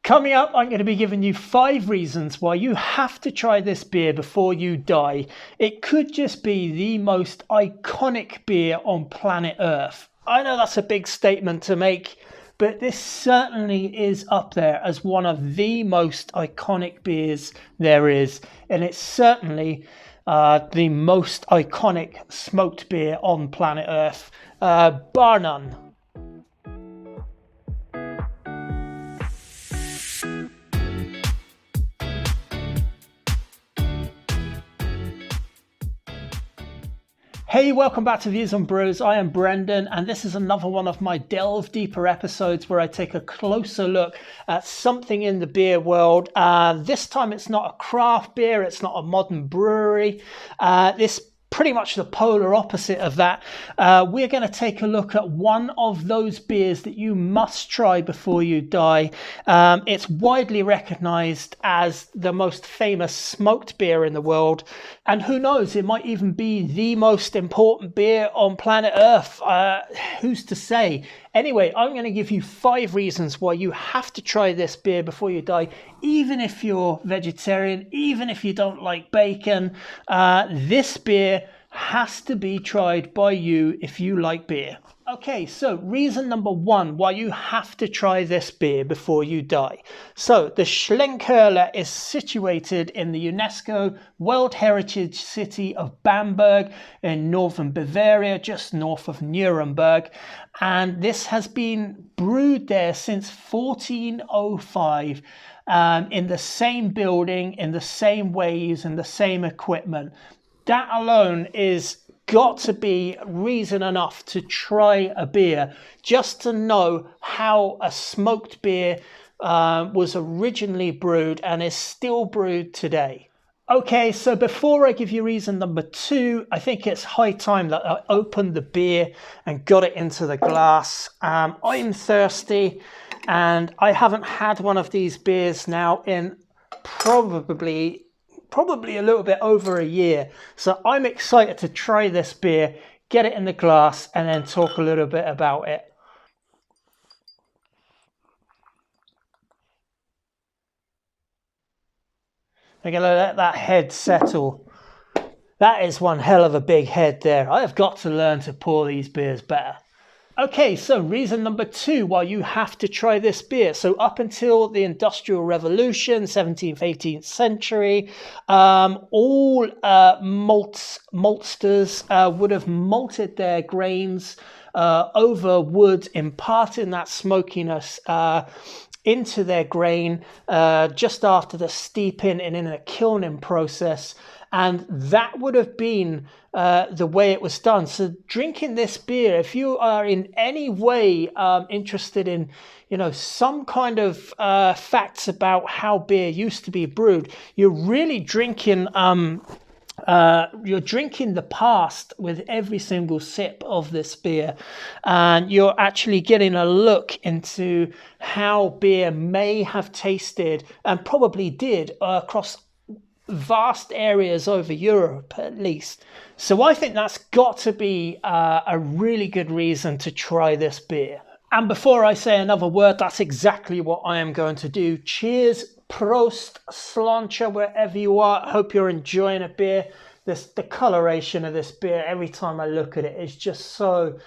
Coming up, I'm going to be giving you 5 reasons why you have to try this beer before you die. It could just be the most iconic beer on planet Earth. I know that's a big statement to make, but this certainly is up there as one of the most iconic beers there is. And it's certainly the most iconic smoked beer on planet Earth, bar none. Hey, welcome back to Views on Brews. I am Brendan, and this is another one of my Delve Deeper episodes where I take a closer look at something in the beer world. This time it's not a craft beer, it's not a modern brewery. This pretty much the polar opposite of that. We're going to take a look at one of those beers that you must try before you die. It's widely recognized as the most famous smoked beer in the world. And who knows, it might even be the most important beer on planet Earth. Who's to say? Anyway, I'm going to give you 5 reasons why you have to try this beer before you die, even if you're vegetarian, even if you don't like bacon. This beer has to be tried by you if you like beer. Okay, so reason number 1 why you have to try this beer before you die. So the Schlenkerla is situated in the UNESCO World Heritage City of Bamberg in northern Bavaria, just north of Nuremberg. And this has been brewed there since 1405 in the same building, in the same way, using the same equipment. That alone is got to be reason enough to try a beer, just to know how a smoked beer was originally brewed and is still brewed today. Okay, so before I give you reason number 2, I think it's high time that I opened the beer and got it into the glass. I'm thirsty and I haven't had one of these beers now in probably a little bit over a year. So I'm excited to try this beer, get it in the glass, and then talk a little bit about it. I'm going to let that head settle. That is one hell of a big head there. I have got to learn to pour these beers better. Okay, so reason number 2 why you have to try this beer. So up until the Industrial Revolution, 17th, 18th century, all maltsters would have malted their grains over wood, imparting that smokiness into their grain just after the steeping and in a kilning process. And that would have been the way it was done. So drinking this beer, if you are in any way interested in, some kind of facts about how beer used to be brewed, you're really drinking the past with every single sip of this beer, and you're actually getting a look into how beer may have tasted and probably did across vast areas over Europe at least. So I think that's got to be a really good reason to try this beer. And before I say another word, that's exactly what I am going to do. Cheers, Prost, Slancha, wherever you are. I hope you're enjoying a beer. The coloration of this beer, every time I look at it, is just so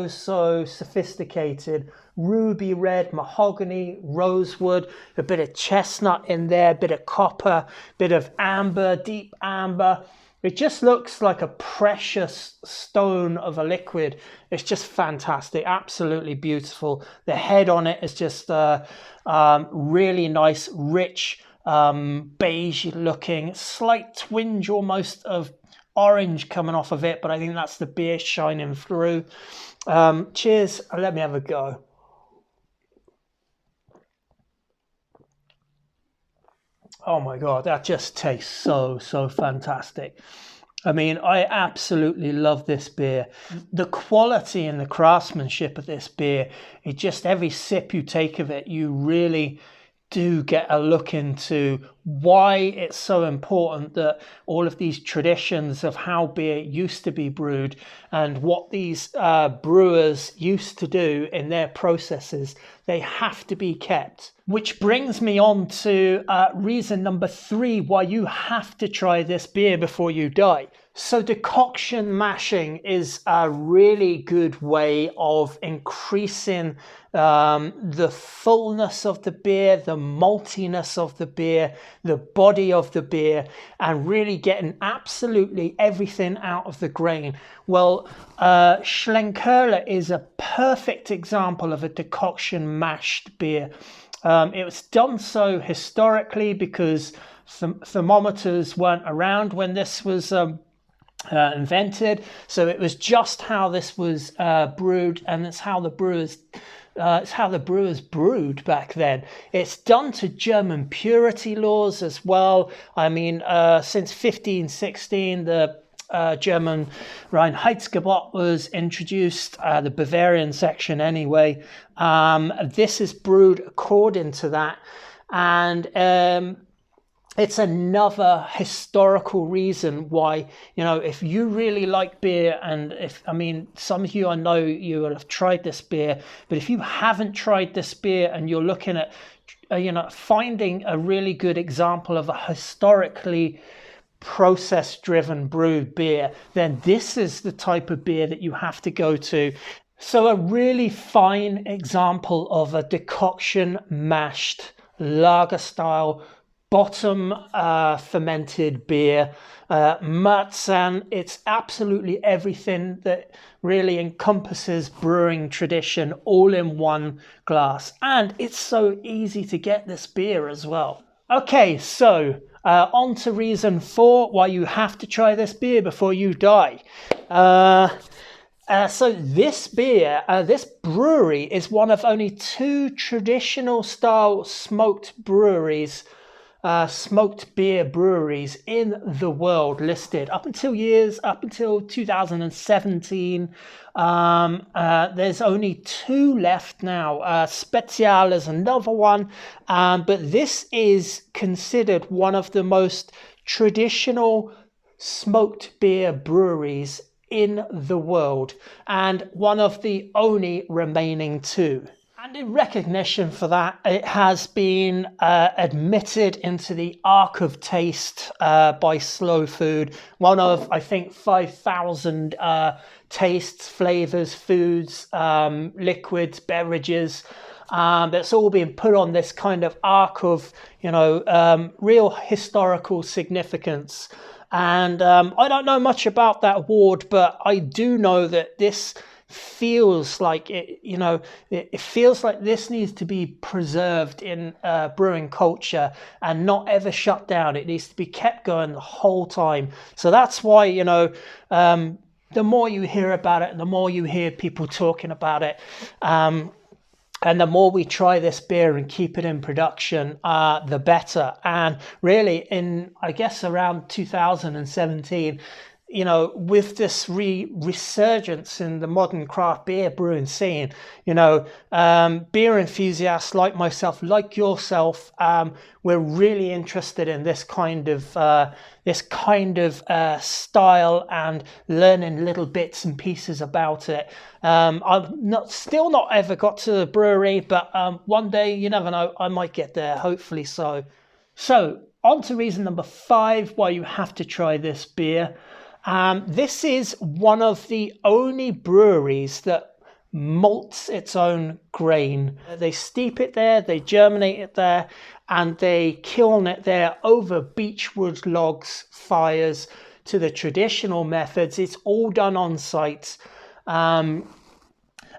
sophisticated. Ruby red, mahogany, rosewood, a bit of chestnut in there, a bit of copper, bit of amber, deep amber. It just looks like a precious stone of a liquid. It's just fantastic, absolutely beautiful. The head on it is just really nice, rich, beige looking, slight twinge almost of orange coming off of it, but I think that's the beer shining through. Cheers, let me have a go. Oh my God, that just tastes so fantastic. I mean, I absolutely love this beer. The quality and the craftsmanship of this beer, it just, every sip you take of it, you really do get a look into why it's so important that all of these traditions of how beer used to be brewed and what these brewers used to do in their processes, they have to be kept. Which brings me on to reason number 3 why you have to try this beer before you die. So decoction mashing is a really good way of increasing the fullness of the beer, the maltiness of the beer, the body of the beer, and really getting absolutely everything out of the grain. Well, Schlenkerla is a perfect example of a decoction mashed beer. It was done so historically because thermometers weren't around when this was invented, so it was just how this was brewed, and it's how the brewers brewed back then. It's done to German purity laws as well. I mean, since 1516, the German Reinheitsgebot was introduced, the Bavarian section anyway. This is brewed according to that, and it's another historical reason why, if you really like beer, and some of you, I know you will have tried this beer, but if you haven't tried this beer and you're looking at, finding a really good example of a historically process-driven brewed beer, then this is the type of beer that you have to go to. So a really fine example of a decoction mashed lager style bottom fermented beer, Märzen. It's absolutely everything that really encompasses brewing tradition all in one glass, and it's so easy to get this beer as well. Okay, so on to reason 4 why you have to try this beer before you die. So this beer, this brewery is one of only 2 traditional style smoked beer breweries in the world listed up until 2017. There's only 2 left now. Special is another one, but this is considered one of the most traditional smoked beer breweries in the world, and one of the only remaining 2. And in recognition for that, it has been admitted into the Ark of Taste by Slow Food, one of, I think, 5,000 tastes, flavors, foods, liquids, beverages. That's all been put on this kind of arc of, real historical significance. And I don't know much about that award, but I do know that this feels like it feels like this needs to be preserved in brewing culture and not ever shut down. It needs to be kept going the whole time. So that's why, the more you hear about it, the more you hear people talking about it, and the more we try this beer and keep it in production, the better. And really, in, I guess, around 2017, with this resurgence in the modern craft beer brewing scene, beer enthusiasts like myself, like yourself, we're really interested in this kind of style and learning little bits and pieces about it. I've still not ever got to the brewery, but one day, you never know, I might get there, hopefully so. So on to reason number 5 why you have to try this beer. This is one of the only breweries that malts its own grain. They steep it there, they germinate it there, and they kiln it there over beechwood logs, fires, to the traditional methods. It's all done on site.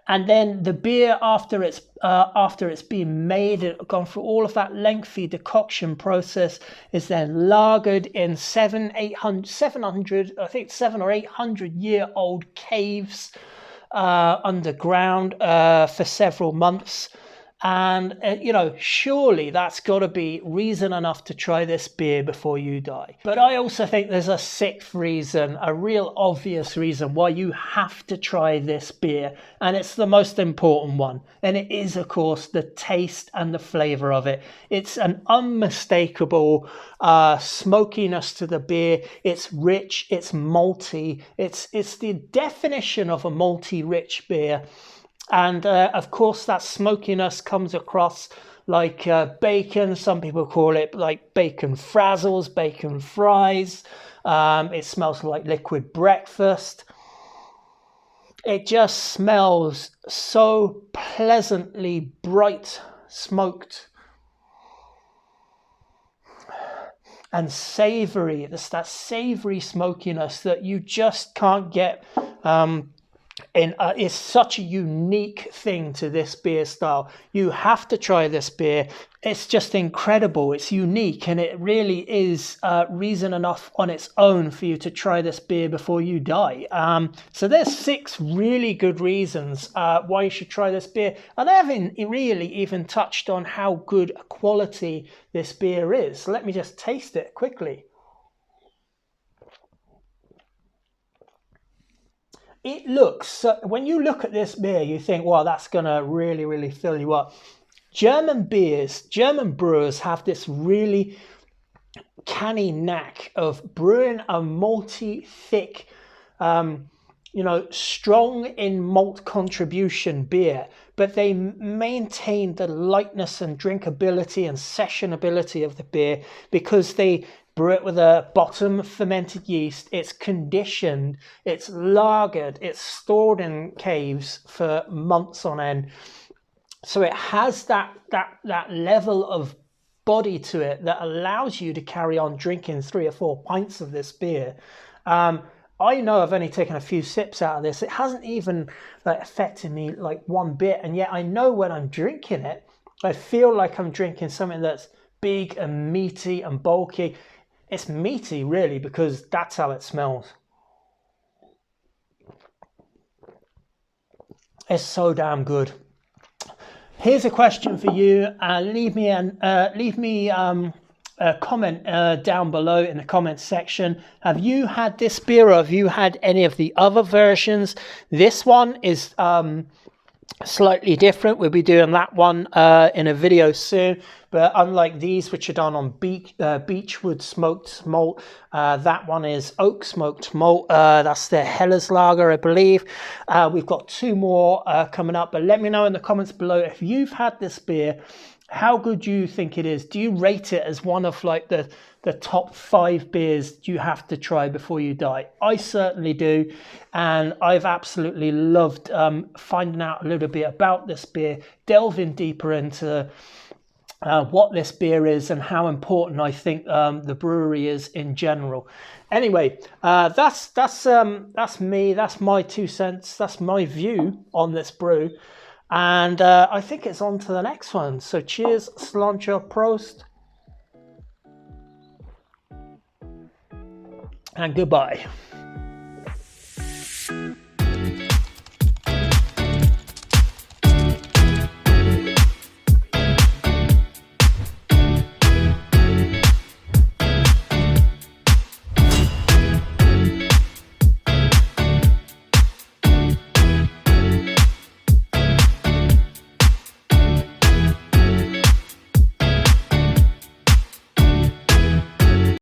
And then the beer, after it's been made, it's gone through all of that lengthy decoction process, is then lagered in 700, I think 700 or 800 year old caves underground for several months. And, you know, surely that's got to be reason enough to try this beer before you die. But I also think there's a sixth reason, a real obvious reason why you have to try this beer. And it's the most important one. And it is, of course, the taste and the flavor of it. It's an unmistakable smokiness to the beer. It's rich, it's malty. It's the definition of a malty rich beer. And of course, that smokiness comes across like bacon. Some people call it like bacon frazzles, bacon fries. It smells like liquid breakfast. It just smells so pleasantly bright, smoked, and savory. It's that savory smokiness that you just can't get. And it's such a unique thing to this beer style. You have to try this beer. It's just incredible. It's unique, and it really is reason enough on its own for you to try this beer before you die. So there's 6 really good reasons why you should try this beer. And I haven't really even touched on how good a quality this beer is. So let me just taste it quickly. It looks, when you look at this beer, you think, well, that's going to really, really fill you up. German brewers have this really canny knack of brewing a malty, thick, strong in malt contribution beer, but they maintain the lightness and drinkability and sessionability of the beer because they brew it with a bottom fermented yeast. It's conditioned, it's lagered, it's stored in caves for months on end. So it has that level of body to it that allows you to carry on drinking 3 or 4 pints of this beer. I know I've only taken a few sips out of this. It hasn't even affected me like one bit, and yet I know when I'm drinking it, I feel like I'm drinking something that's big and meaty and bulky. It's meaty, really, because that's how it smells. It's so damn good. Here's a question for you. Leave me a comment down below in the comments section. Have you had this beer, or have you had any of the other versions? This one is slightly different. We'll be doing that one in a video soon, but unlike these, which are done on beechwood smoked malt, that one is oak smoked malt. That's the Hellas lager, I believe. We've got 2 more coming up, but let me know in the comments below if you've had this beer. How good do you think it is? Do you rate it as one of like the top 5 beers you have to try before you die? I certainly do, and I've absolutely loved finding out a little bit about this beer, delving deeper into what this beer is and how important I think the brewery is in general. Anyway, that's me. That's my 2 cents. That's my view on this brew. And I think it's on to the next one. So cheers, sláinte, prost, and goodbye.